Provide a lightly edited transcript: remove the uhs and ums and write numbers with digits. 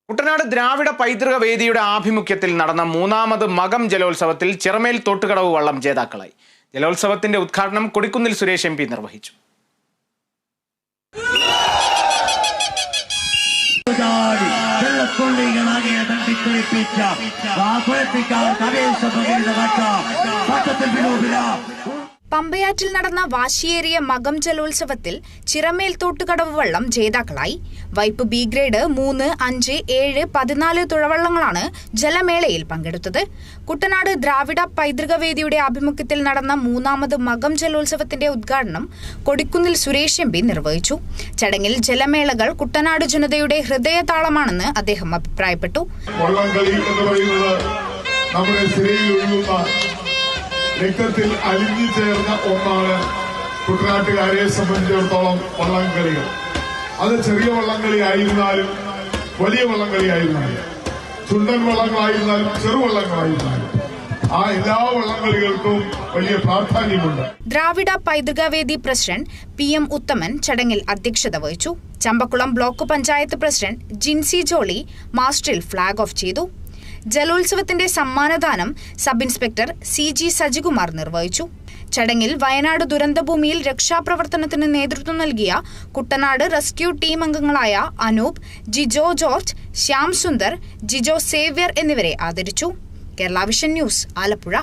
കുട്ടനാട് ദ്രാവിഡ പൈതൃക വേദിയുടെ ആഭിമുഖ്യത്തിൽ നടന്ന മൂന്നാമത് മകം ജലോത്സവത്തിൽ ചിറമേൽ തോട്ടുകടവ് വള്ളം ജേതാക്കളായി. ജലോത്സവത്തിന്റെ ഉദ്ഘാടനം കൊടിക്കുന്നിൽ സുരേഷ് MP നിർവഹിച്ചു. പമ്പയാറ്റിൽ നടന്ന വാശിയേറിയ മകം ജലോത്സവത്തിൽ ചിറമേൽ തോട്ടുകടവ് വള്ളം ജേതാക്കളായി. വൈപ്പ് B ഗ്രേഡ് 3, 5, 7, 14 തുഴവള്ളങ്ങളാണ് ജലമേളയിൽ പങ്കെടുത്തത്. കുട്ടനാട് ദ്രാവിഡ പൈതൃക വേദിയുടെ ആഭിമുഖ്യത്തിൽ നടന്ന മൂന്നാമത് മകം ജലോത്സവത്തിന്റെ ഉദ്ഘാടനം കൊടിക്കുന്നിൽ സുരേഷ് MP നിർവഹിച്ചു. ചടങ്ങിൽ ജലമേളകൾ കുട്ടനാട് ജനതയുടെ ഹൃദയതാളമാണെന്ന് അദ്ദേഹം അഭിപ്രായപ്പെട്ടു. രക്തത്തിൽ അലിഞ്ഞു ചേർന്ന ഒന്നാണ് കുട്ടനാട്ടുകാരെ സംബന്ധിച്ചിടത്തോളം വള്ളംകളികൾ. അത് ചെറിയ വള്ളംകളി ആയിരുന്നാലും വലിയ വള്ളംകളി ആയിരുന്നാലും ചുണ്ടൻ വള്ളങ്ങളായിരുന്നാലും ചെറുവള്ളങ്ങളായിരുന്നാലും ആ എല്ലാ വള്ളംകളികൾക്കും വലിയ പ്രാധാന്യമുണ്ട്. ദ്രാവിഡ പൈതൃക വേദി പ്രസിഡന്റ് PM ഉത്തമൻ ചടങ്ങിൽ അധ്യക്ഷത വഹിച്ചു. ചമ്പക്കുളം ബ്ലോക്ക് പഞ്ചായത്ത് പ്രസിഡന്റ് ജിൻസി ജോളി മാസ്റ്ററിൽ ഫ്ളാഗ് ഓഫ് ചെയ്തു. ജലോത്സവത്തിന്റെ സമ്മാനദാനം സബ് ഇൻസ്പെക്ടർ CG സജികുമാർ നിർവഹിച്ചു. ചടങ്ങിൽ വയനാട് ദുരന്തഭൂമിയിൽ രക്ഷാപ്രവർത്തനത്തിന് നേതൃത്വം നൽകിയ കുട്ടനാട് റെസ്ക്യൂ ടീം അംഗങ്ങളായ അനൂപ്, ജിജോ ജോർജ്, ശ്യാം സുന്ദർ, ജിജോ സേവ്യർ എന്നിവരെ ആദരിച്ചു. Kerala vision news, Alappuzha.